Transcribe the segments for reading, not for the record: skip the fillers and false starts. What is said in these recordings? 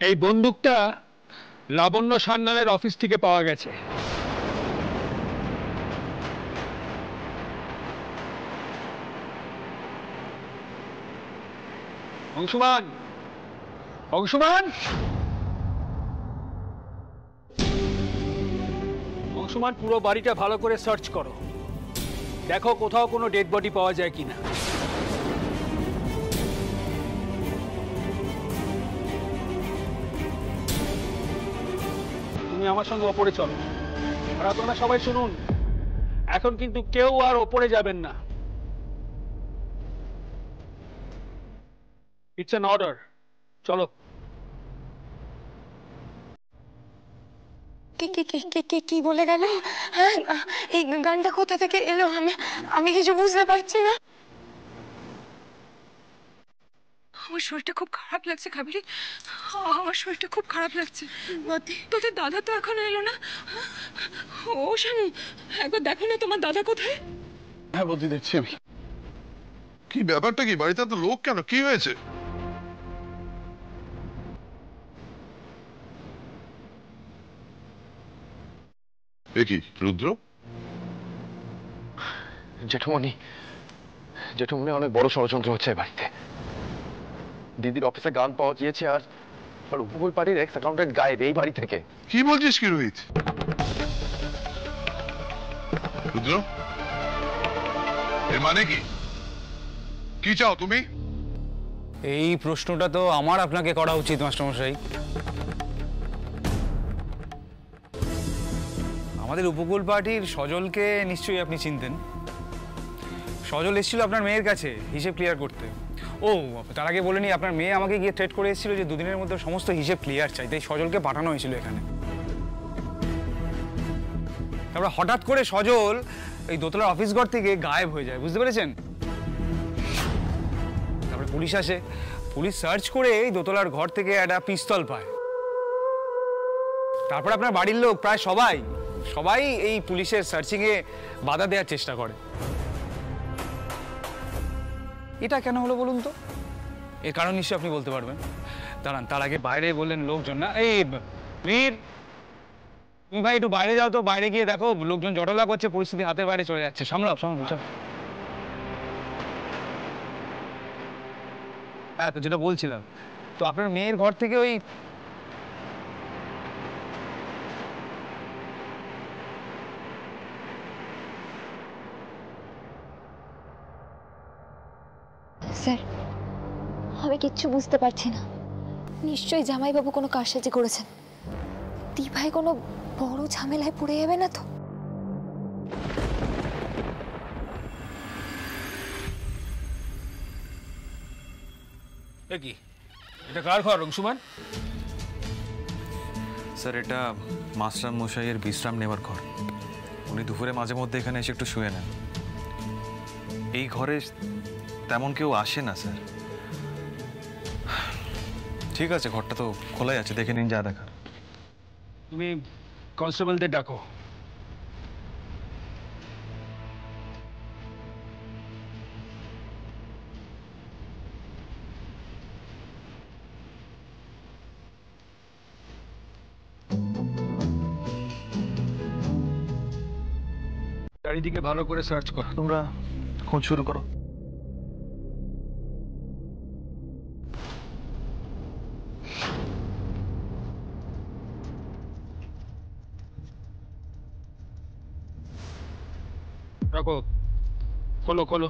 এই বন্দুকটা লাবণ্য সান্যালের অফিস থেকে পাওয়া গেছে। অংশুমান, অংশুমান, অংশুমান, পুরো বাড়িটা ভালো করে সার্চ করো, দেখো কোথাও কোনো ডেড বডি পাওয়া যায় কিনা। তুমি আমার সঙ্গে ওপরে চলো। আর আপনারা সবাই শুনুন, এখন কিন্তু কেউ আর ওপরে যাবেন না। It's an order. চলো। কি বলে গেল? হ্যাঁ, এই গানটা কোথা থেকে এলো? আমি কিছু বুঝতে পারছি না। আমার শরীরটা খুব খারাপ লাগছে কাবেরী, আমার শরীরটা খুব খারাপ লাগছে। তোদের দাদা তো এখন এলো না। ও শানু, একবার দেখো না তোমার দাদা কোথায়। হ্যাঁ বৌদি, দেখছি আমি। কি ব্যাপারটা কি? বাড়িতে তো লোক কেন? কি হয়েছে? এ কি রুদ্র? জেঠুমনি, জেঠুমনি, অনেক বড় ষড়যন্ত্র হচ্ছে বাড়িতে। দিদির অফিসে গান পাওয়া গিয়েছে, আর উপকূল পার্টির এক্স অ্যাকাউন্টেন্ট গায়েব এই বাড়ি থেকে। কি বলছিস কি রোহিত? রুদ্র, এর মানে কি? কি চাও তুমি? এই প্রশ্নটা তো আমার আপনাকে করা উচিত মাস্টারমশাই। আমাদের উপকূল পার্টির সজলকে নিশ্চয়ই আপনি চিনতেন। সজল এসেছিল আপনার মেয়ের কাছে হিসেব ক্লিয়ার করতে। ও, তার আগে বলেনি, আপনার মেয়ে আমাকে গিয়ে থ্রেট করে এসেছিল যে দুদিনের মধ্যে সমস্ত হিসেব ক্লিয়ার চাই, তাই সজলকে পাঠানো হয়েছিল এখানে। তারপর হঠাৎ করে সজল এই দোতলার অফিস ঘর থেকে গায়েব হয়ে যায়, বুঝতে পেরেছেন? তারপরে পুলিশ আসে, পুলিশ সার্চ করে এই দোতলার ঘর থেকে একটা পিস্তল পায়। তারপর আপনার বাড়ির লোক প্রায় সবাই এই পুলিশের সার্চিংয়ে বাধা দেওয়ার চেষ্টা করে। এটা কেন হলো বলুন তো? এর কারণ নিশ্চয়ই আপনি বলতে পারবেন। দাঁড়ান, তার আগে বাইরে বললেন লোকজন না। এই মীর, তুমি ভাই একটু বাইরে যাও তো, বাইরে গিয়ে দেখো লোকজন জটলা করছে, পরিস্থিতি হাতের বাইরে চলে যাচ্ছে। সামলাও। হ্যাঁ, তো যেটা বলছিলাম, তো আপনার মেয়ের ঘর থেকে ওই স্যার, আমি কিচ্ছু বুঝতে পারছি না। নিশ্চয়ই জামাইবাবু কোনো কারসাজি করেছেন। দিভাই কোনো বড় ঝামেলায় পড়ে যাবে না তো? কি এটা কার ঘর অংশুমান? স্যার, এটা মাস্টার মশাইয়ের বিশ্রাম নেওয়ার ঘর। উনি দুপুরে মাঝে মধ্যে এখানে এসে একটু শুয়ে নেন। এই ঘরে তেমন কেউ আসে না স্যার। ঠিক আছে, ঘরটা তো খোলাই আছে, দেখে নিন যা দেখার। তুমি কনস্টেবলদের ডাকো। চারিদিকে ভালো করে সার্চ করো। তোমরা খোঁজ শুরু করো। রাখো, খোলো খোলো।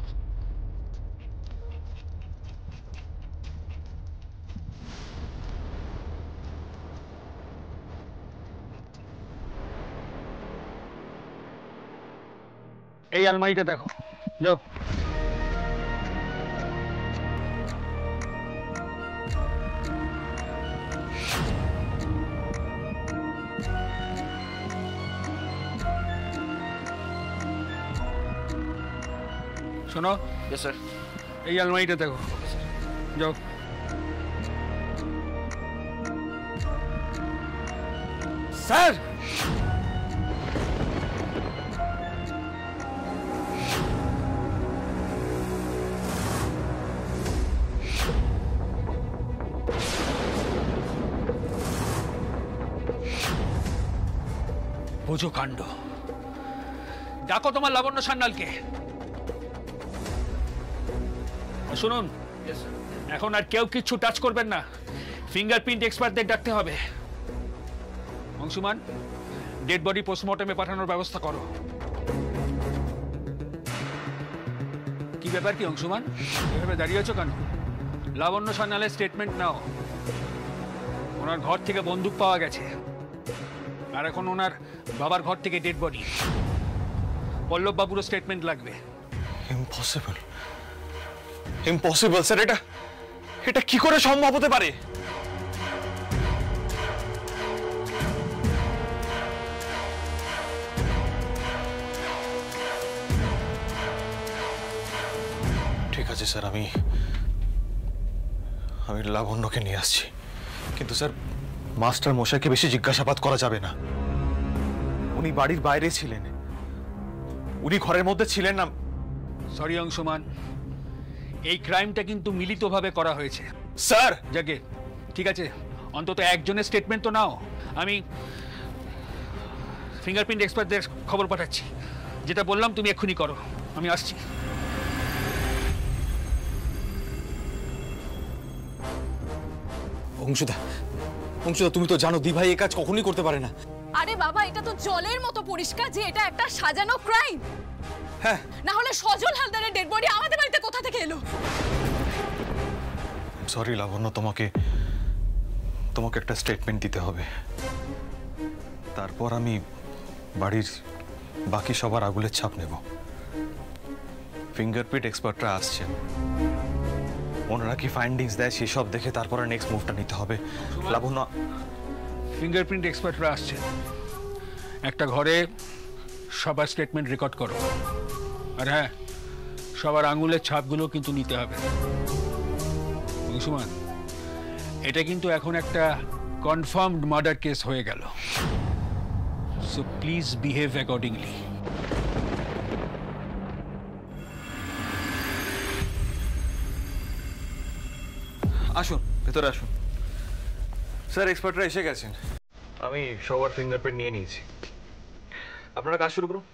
এই আলমারিটা দেখো, যাও। শোনো। Yes sir. এই আলমারিটা দেখো, যাও। স্যার, বোঝো কাণ্ড। ডাকো তোমার লাবণ্য সান্যালকে। শুনুন, এখন আর কেউ কিচ্ছু টাচ করবেন না, ফিঙ্গারপ্রিন্ট এক্সপার্টদের ডাকতে হবে। অংশুমান, ডেড বডি পোস্টমর্টমে পাঠানোর ব্যবস্থা করো। কি ব্যাপার কি অংশুমান, এভাবে দাঁড়িয়ে আছো কেন? লাবণ্য সান্যালের স্টেটমেন্ট নাও। ওনার ঘর থেকে বন্দুক পাওয়া গেছে, আর এখন ওনার বাবার ঘর থেকে ডেড বডি। পল্লব বাবুরও স্টেটমেন্ট লাগবে। Impossible, impossible sir. এটা কি করে সম্ভব হতে পারে? ঠিক আছে স্যার, আমি লাবণ্যকে নিয়ে আসছি, কিন্তু স্যার মাস্টার মশাইকে বেশি জিজ্ঞাসাবাদ করা যাবে না। উনি বাড়ির বাইরে ছিলেন, উনি ঘরের মধ্যে ছিলেন না। সরি অংশুমান, এই ক্রাইমটা কিন্তু মিলিতভাবে করা হয়েছে। স্যার যাকে ঠিক আছে, অন্তত একজনের স্টেটমেন্ট তো নাও। আমি ফিঙ্গারপ্রিন্ট এক্সপার্টদের খবর পাঠাচ্ছি। যেটা বললাম তুমি এক্ষুনি করো, আমি আসছি। অংশুদা, তুমি তো জানো দিভাই এই কাজ কখনোই করতে পারে না। আরে বাবা, এটা তো জলের মতো পরিষ্কার যে এটা একটা সাজানো ক্রাইম। হ্যাঁ, না হলে সজল হালদারের ডেড বডি আমাদের বাড়িতে কোথা থেকে এলো? সরি লাবণ্য, তোমাকে একটা স্টেটমেন্ট দিতে হবে। তারপর আমি বাড়ির বাকি সবার আঙুলের ছাপ নেব। ফিঙ্গারপ্রিন্ট এক্সপার্টরা আসছেন, ওনারা কি ফাইন্ডিংস দেয় সেসব দেখে তারপরে নেক্সট মুভটা নিতে হবে। লাবণ্য, ফিঙ্গারপ্রিন্ট এক্সপার্টরা আসছে, একটা ঘরে সবার স্টেটমেন্ট রেকর্ড করো। আর হ্যাঁ, সবার আঙুলের ছাপগুলো কিন্তু নিতে হবে। অংশুমান, এটা কিন্তু এখন একটা কনফার্মড মার্ডার কেস হয়ে গেল, সো প্লিজ বিহেভ অ্যাকর্ডিংলি। আসুন ভেতরে আসুন। স্যার এক্সপার্টরা এসে গেছেন, আমি সবার ফিঙ্গারপ্রিন্ট নিয়ে নিয়েছি। আপনারা কাজ শুরু করুন।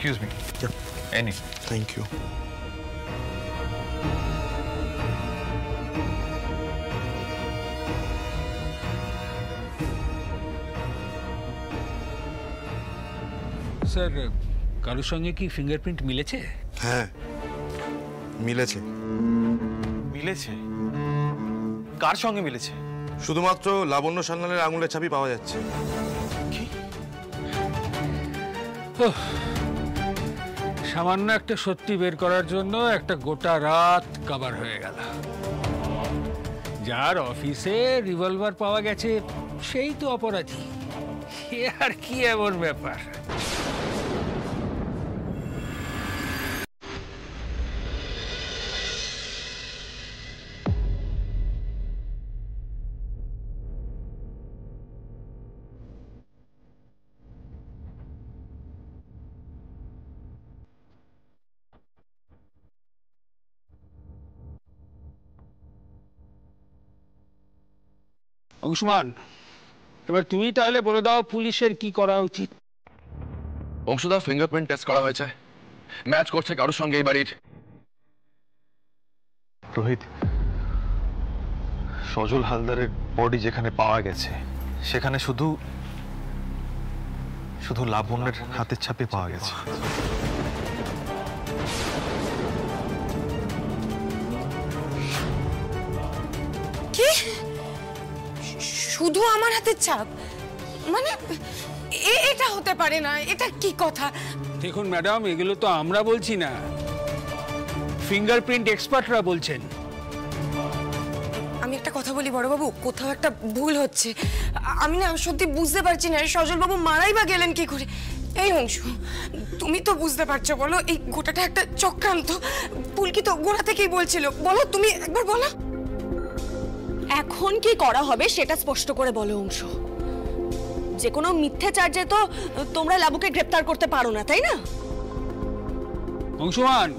Excuse me. Yeah. Any. Thank you. Sir, কারোর সঙ্গে কি ফিঙ্গারপ্রিন্ট মিলেছে? হ্যাঁ, মিলেছে। মিলেছে? কার সঙ্গে মিলেছে? শুধুমাত্র লাবণ্য সান্যালের আঙুলের ছাপই পাওয়া যাচ্ছে। কি? সামান্য একটা সত্যি বের করার জন্য একটা গোটা রাত কভার হয়ে গেল। যার অফিসে রিভলভার পাওয়া গেছে সেই তো অপরাধী। এ আর কি এমন ব্যাপার? অংশুমান, এবার তুমি তাহলে বলে দাও পুলিশের কি করা উচিত। অংশুদা, ফিঙ্গারপ্রিন্ট টেস্ট করা হয়েছে, ম্যাচ করছে কারোর সঙ্গে এই বাড়ির। রোহিত, সজল হালদারের বডি যেখানে পাওয়া গেছে সেখানে শুধু লাবণ্যের হাতের ছাপে পাওয়া গেছে। কি? শুধু আমার হাতের ছাপ? মানে এটা হতে পারে না, এটা কি কথা? দেখুন ম্যাডাম, এগুলো তো আমরা বলছি না, ফিঙ্গারপ্রিন্ট এক্সপার্টরা বলছেন। আমি একটা কথা বলি বড়বাবু, কোথাও একটা ভুল হচ্ছে। আমি না সত্যি বুঝতে পারছি না সজলবাবু মারাই বা গেলেন কি করে। এই অংশু, তুমি তো বুঝতে পারছো, বলো এই গোটাটা একটা চক্রান্ত। পুলকি তো গোড়া থেকেই বলছিল, বলো তুমি একবার বলো। এখন কি করা হবে সেটা স্পষ্ট করে বলো অংশু। যে কোনো মিথ্যে চার্জে তো তোমরা লাবুকে গ্রেপ্তার করতে পারো না, তাই না? অংশুমান,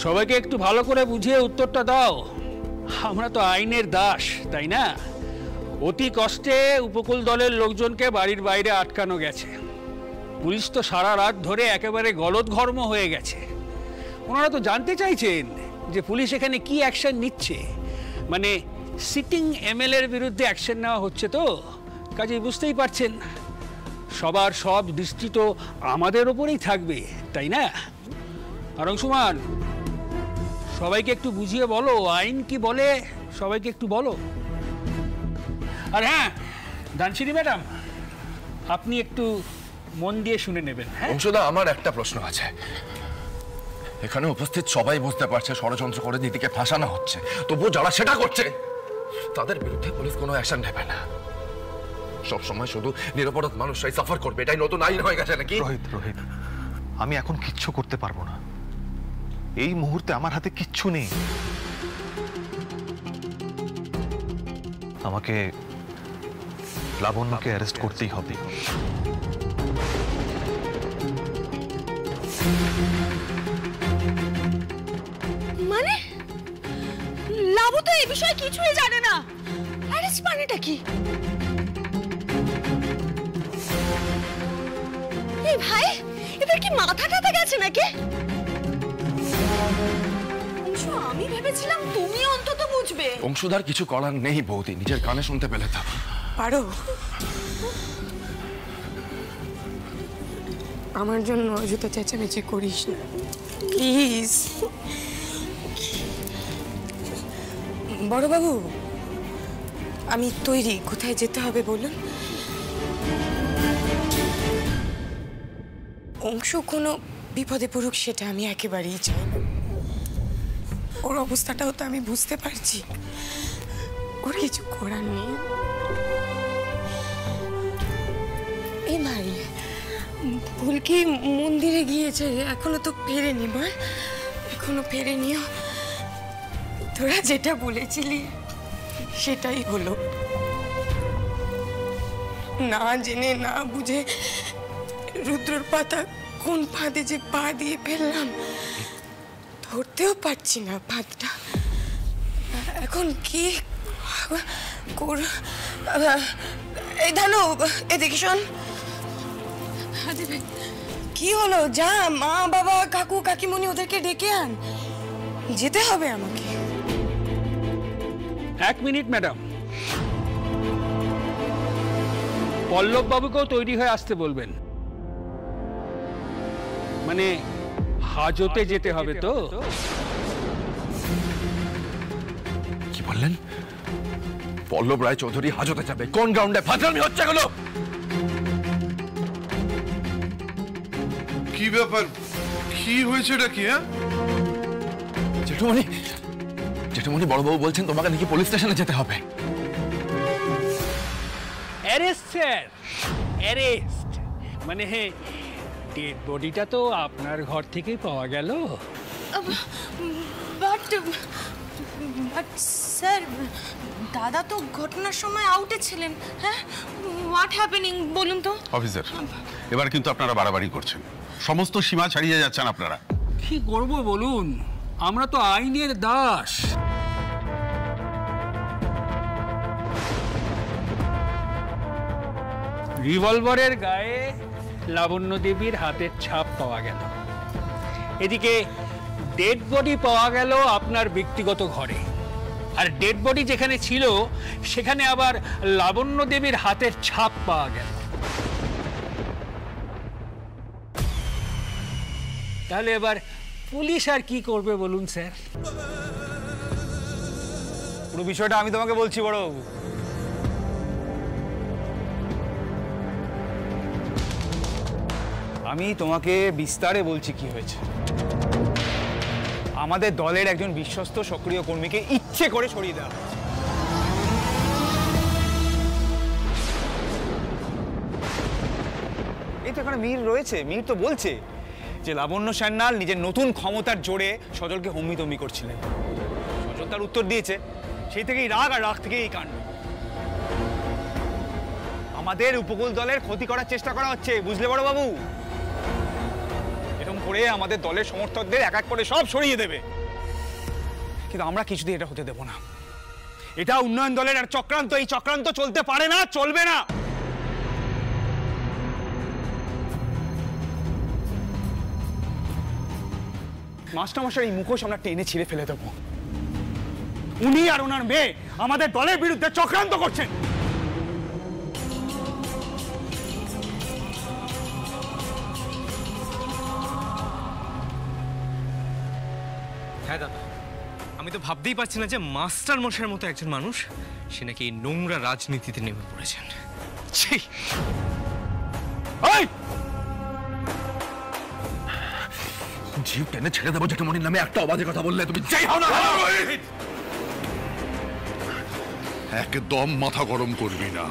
সবাইকে একটু ভালো করে বুঝিয়ে উত্তরটা দাও। আমরা তো আইনের দাস, তাই না? অতি কষ্টে উপকূল দলের লোকজনকে বাড়ির বাইরে আটকানো গেছে। পুলিশ তো সারা রাত ধরে একেবারে গলদঘর্ম হয়ে গেছে। ওনারা তো জানতে চাইছেন যে পুলিশ এখানে কি অ্যাকশন নিচ্ছে, মানে সিটিং এমএলএর বিরুদ্ধে অ্যাকশন নেওয়া হচ্ছে। তো কাজেই বুঝতেই পারছেন সবার সব দৃষ্টি তো আমাদের ওপরেই থাকবে, তাই না? আর অংশুমান, সবাইকে একটু বুঝিয়ে বলো আইন কি বলে, সবাইকে একটু বলো। আর হ্যাঁ, দানসিনী ম্যাডাম, আপনি একটু মন দিয়ে শুনে নেবেন। হ্যাঁ অংশুদা, আমার একটা প্রশ্ন আছে। এখানে উপস্থিত সবাই বুঝতে পারছে ষড়যন্ত্র করে দিদিকে ফাঁসানো হচ্ছে, তবুও যারা সেটা করছে তাদের বিরুদ্ধে পুলিশ কোনো অ্যাকশন নেবে না। সবসময় শুধু নিরপরাধ মানুষরাই সাফার করবে, এটাই নতুন আইন হয়ে গেছে নাকি? রোহিত, আমি এখন কিচ্ছু করতে পারবো না। এই মুহূর্তে আমার হাতে কিচ্ছু নেই। আমাকে লাবণ্যকে অ্যারেস্ট করতেই হবে। মানে লাবু তো এই বিষয়ে কিছুই জানে না। অ্যারেস্ট মানেটা কি? এই ভাই, এদের কি মাথা টাথা গেছে নাকি? অংশু, আমি ভেবেছিলাম তুমি অন্তত বুঝবে। অংশুদার কিছু করার নেই বৌদি, নিজের কানে শুনতে পেলে তো পারো। আমার জন্য অযথা চেঁচামেচি করিস না প্লিজ। বড়বাবু, আমি তৈরি। কোথায় যেতে হবে বলুন? অংশু কোনো বিপদে পড়ুক সেটা আমি একেবারেই চাই না। ওর অবস্থাটাও তো আমি বুঝতে পারছি, ওর কিছু করার নেই। এই ভাই, পুলকি মন্দিরে গিয়েছে, এখনো তো ফেরেনি। বল, এখনো ফেরেনিও। তোরা যেটা বলেছিলি সেটাই হলো। না জেনে না বুঝে রুদ্রর পাতা কোন ফাঁদে যে পা দিয়ে ফেললাম, ধরতেও পারছি না ফাঁদটা। এখন কি কর? এই ধানু, এদিকে শোন। কি হলো? যা, মা বাবা কাকু কাকিমণি ওদেরকে ডেকে আন, যেতে হবে আমাকে। 1 মিনিট ম্যাডাম, পল্লব বাবুকেও তৈরি হয়ে আসতে বলবেন। মানে হাজতে যেতে হবে তো? কি বললেন? পল্লব রায় চৌধুরী হাজতে যাবে? কোন গ্রাউন্ডে? ফাজলামি হচ্ছে এগুলো। কি ব্যাপার, কি হয়েছে এটা কি? হ্যাঁ জেঠুমনি বড়বাবু বলছেন তোমাকে নাকি পুলিশ স্টেশনে যেতে হবে। Arrest sir, arrest. মানে ডেড বডিটা তো আপনার ঘর থেকেই পাওয়া গেল। বাট স্যার, দাদা তো ঘটনার সময় আউটে ছিলেন। হ্যাঁ, হোয়াট হ্যাপেনিং বলুন তো। অফিসার, এবার কিন্তু আপনারা বাড়াবাড়ি করছেন, সমস্ত সীমা ছাড়িয়ে যাচ্ছেন আপনারা। কি করব বলুন, আমরা তো আইনের দাস। রিভলভারের গায়ে লাবণ্য দেবীর হাতের ছাপ পাওয়া গেল, এদিকে ডেড বডি পাওয়া গেল আপনার ব্যক্তিগত ঘরে। আর ডেড বডি যেখানে ছিল সেখানে আবার লাবণ্য দেবীর হাতের ছাপ পাওয়া গেল। তাহলে এবার পুলিশ আর কি করবে বলুন স্যার? পুরো বিষয়টা আমি তোমাকে বলছি বড়বাবু। আমি তোমাকে বিস্তারে বলছি কি হয়েছে। আমাদের দলের একজন বিশ্বস্ত সক্রিয় কর্মীকে ইচ্ছে করে সরিয়ে দেওয়া হয়েছে। এই তো এখানে মিহির রয়েছে, মিহির তো বলছে যে লাবণ্য সান্যাল নিজের নতুন ক্ষমতার জোরে সজলকে হম্মি তম্মি করছিলেন। সজল তার উত্তর দিয়েছে, সেই থেকেই রাগ, আর রাগ থেকেই এই কাণ্ড। আমাদের উপকূল দলের ক্ষতি করার চেষ্টা করা হচ্ছে, বুঝলে বড় বাবু? এরকম করে আমাদের দলের সমর্থকদের এক এক করে সব সরিয়ে দেবে, কিন্তু আমরা কিছুতেই এটা হতে দেব না। এটা উন্নয়ন দলের আর চক্রান্ত, এই চক্রান্ত চলতে পারে না, চলবে না। মাস্টারমশাই এই মুখোশ আমরা টেনে ছিঁড়ে ফেলে দেবো। উনি আর ওনার মেয়ে আমাদের দলের বিরুদ্ধে চক্রান্ত করছেন। হ্যাঁ দাদা, আমি তো ভাবতেই পারছি না যে মাস্টার মশাইয়ের মতো একজন মানুষ সে নাকি এই নোংরা রাজনীতিতে নেমে পড়েছেন। জিভ টেনে ছেড়ে দেবো জেঠুমনির নামে একটা অবাধে কথা বললে তুমি যাই হও না। একদম মাথা গরম করবি না,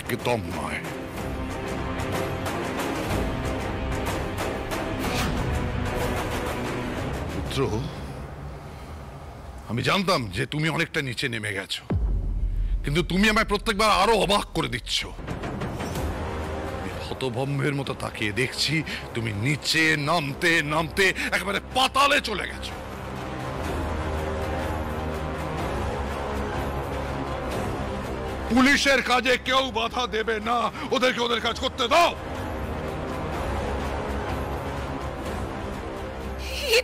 একদম নয়। পুত্র, আমি জানতাম যে তুমি অনেকটা নিচে নেমে গেছো, কিন্তু তুমি আমায় প্রত্যেকবার আরো অবাক করে দিচ্ছ। হতভম্বের মতো তাকিয়ে দেখছি তুমি নিচে নামতে নামতে একেবারে পাতালে চলে গেছো। পুলিশের কাজে কেউ বাধা দেবে না, ওদেরকে ওদের কাজ করতে দাও।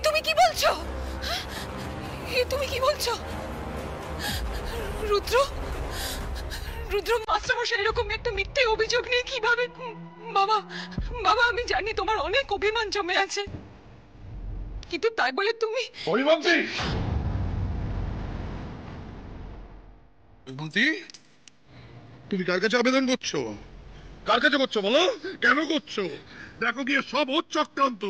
তুমি কি বলছো? তুমি কি বলছো? রুদ্র, রুদ্র মাস্টারমশাই এরকম একটা মিথ্যে অভিযোগ নিয়ে কিভাবে? বাবা, বাবা আমি জানি তোমার অনেক অভিমান জমে আছে, কিন্তু তাই বলে তুমি তুমি কার কাছে আবেদন করছো? কার কাছে করছো বলো? কেন করছো? দেখো গিয়ে সব ওর চক্রান্ত।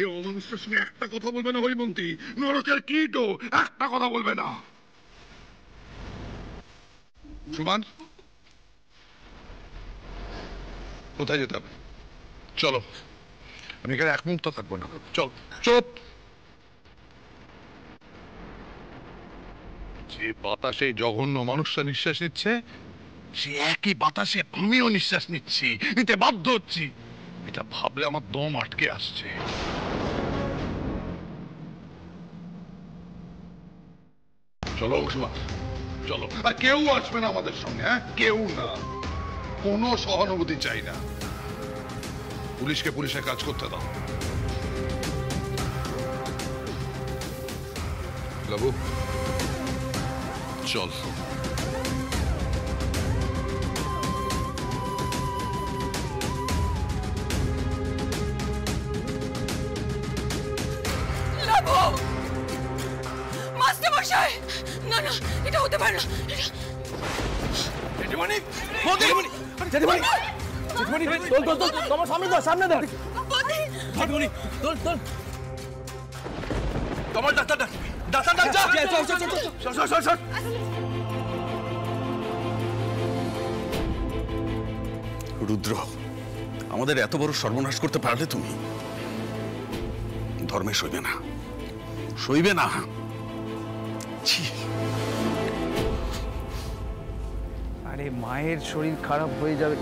এই অমানুষের সঙ্গে একটা কথা বলবে না হরিমন্তী, নরকের কীটও একটা কথা বলবে না। সুমান, কোথায় যেতে হবে? চলো, আমি এখানে এক মুহূর্ত থাকবো না। চল। চুপ। যে বাতাসে জঘন্য মানুষটা নিঃশ্বাস নিচ্ছে, সে একই বাতাসে আমিও নিঃশ্বাস নিচ্ছি, নিতে বাধ্য হচ্ছি। এটা ভাবলে আমার দম আটকে আসছে। চলো সুমা, চলো। আর কেউ আসবে না আমাদের সঙ্গে, হ্যাঁ? কেউ না। কোনো সহানুভূতি চাই না। পুলিশকে পুলিশের কাজ করতে দাও। বাবু চল। মাস্টারমশাই, না না, এটা হতে পারে না। জেঠুমনি, জেঠুমনি, জেঠুমনি, জেঠুমনি, তোল তোল তোল, তোমার সামনে দাও, সামনে দাও। জেঠুমনি, তোল তোল। তোমার ডাক্তার ডাক, ডাক্তার ডাক, যা। চল চল চল চল, চল চল চল। রুদ্র, আমাদের এত বড় সর্বনাশ করতে পারলে তুমি? ধর্মে সইবে না, সইবে না। আরে মায়ের শরীর খারাপ হয়ে যাবে।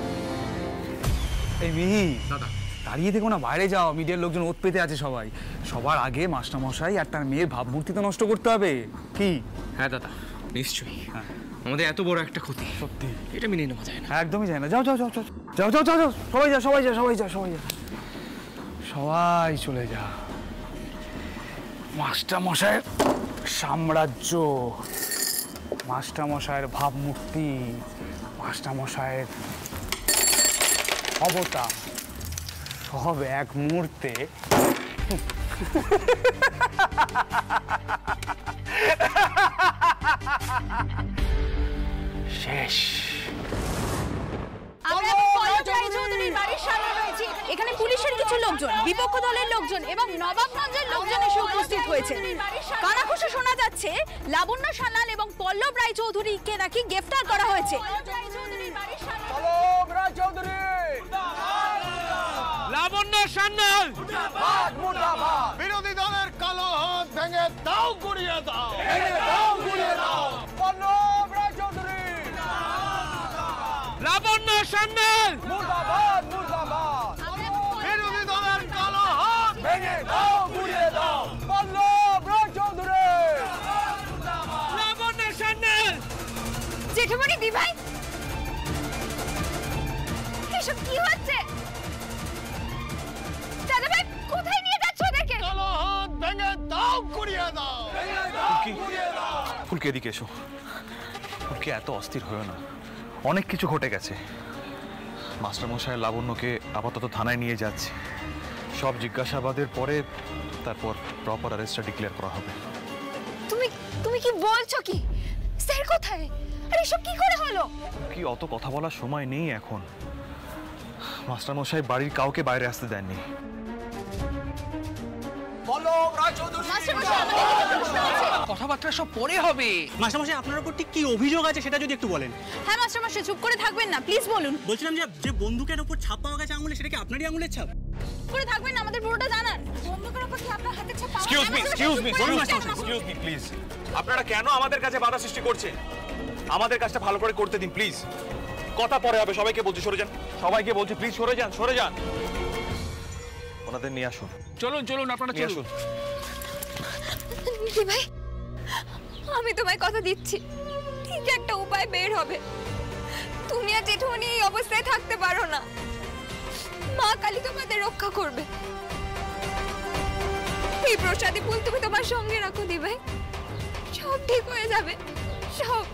এই মিহি দাদা, দাঁড়িয়ে দেখো না, বাইরে যাও, মিডিয়ার লোকজন ওত পেতে আছে সবাই। সবার আগে মাস্টারমশাই আর তার মেয়ের ভাবমূর্তি তো নষ্ট করতে হবে, কি? হ্যাঁ দাদা, নিশ্চয়ই। আমাদের এত বড় একটা ক্ষতি, সত্যি এটা মেনে নেওয়া যায় না। একদমই যায় না। যাও যাও যাও যাও যাও যাও যাও যাও, সবাই যা, সবাই যা, সবাই যা, সবাই যা, সবাই চলে যা। মাস্টারমশাইয়ের সাম্রাজ্য, মাস্টারমশাইয়ের ভাবমূর্তি, মাস্টারমশাইয়ের অবতার, সব এক মুহূর্তে শেষ। এখানে পুলিশের কিছু লোকজন, বিপক্ষ দলের লোকজন এবং নবাবগঞ্জের লোকজন এসে উপস্থিত হয়েছে। কানাঘুষো শোনা যাচ্ছে লাবণ্য সান্যাল এবং পল্লব রায়চৌধুরীকে নাকি গ্রেফতার করা হয়েছে। লাবণ্য সান্যাল বিরোধী দলের কালো হাত ভেঙে দাও, গুড়িয়ে দাও, ভেঙে দাও, গুড়িয়ে দাও। পল্লব রায়চৌধুরী লাবণ্য সান্যাল মুর্দাবাদ, মুর্দাবাদ। বিরোধী দলের কালো হাত ভেঙে দাও, গুড়িয়ে দাও। পল্লব রায়চৌধুরী লাবণ্য সান্যাল। জেঠুমনি দিভাই এসব কি হচ্ছে? দাদা ভাই কোথায় নিয়ে যাচ্ছ ওদেরকে? কালো হাত ভেঙে দাও, গুড়িয়ে দাও, ভেঙে দাও, গুড়িয়ে দাও। ফুলকি এদিকে এসো। ফুলকি এত অস্থির হয়েও না, অনেক কিছু ঘটে গেছে। মাস্টারমশাই লাবণ্যকে আপাতত থানায় নিয়ে যাচ্ছে। সব জিজ্ঞাসাবাদের পরে তারপর প্রপার অ্যারেস্টটা ডিক্লেয়ার করা হবে। তুমি তুমি কি বলছো কি? স্যার কোথায়? আরে এসব কি করে হলো? কি অত কথা বলার সময় নেই এখন। মাস্টারমশাই বাড়ির কাউকে বাইরে আসতে দেননি। কথাবার্তা সব পরে হবে। মাস্টারমশাই আপনার উপর ঠিক কি অভিযোগ আছে সেটা যদি একটু বলেন। হ্যাঁ মাস্টারমশাই চুপ করে থাকবেন না, প্লিজ বলুন। বলছিলাম যে বন্দুকের উপর ছাপ পাওয়া গেছে আঙুলে, সেটা কি আপনারই আঙুলের ছাপ? চুপ করে থাকবেন না, আমাদের পুরোটা জানান। বন্দুকের উপর কি আপনার হাতে ছাপ? Excuse me please. আপনারা কেন আমাদের কাছে বাধা সৃষ্টি করছেন? আমাদের কাজটা ভালো করে করতে দিন প্লিজ। কথা পরে হবে, সবাইকে বলছি সরে যান, সবাইকে বলছি প্লিজ সরে যান, সরে যান। ওনাদের নিয়ে আসুন। চলুন চলুন আপনারা নিয়ে চলুন। দিভাই আমি তোমায় কথা দিচ্ছি, ঠিক একটা উপায় বের হবে। তুমি আর জেঠুমনি এই অবস্থায় থাকতে পারো না। মা কালী তোমাদের রক্ষা করবে। এই প্রসাদী ফুল তুমি তোমার সঙ্গে রাখো দিভাই, সব ঠিক হয়ে যাবে, সব।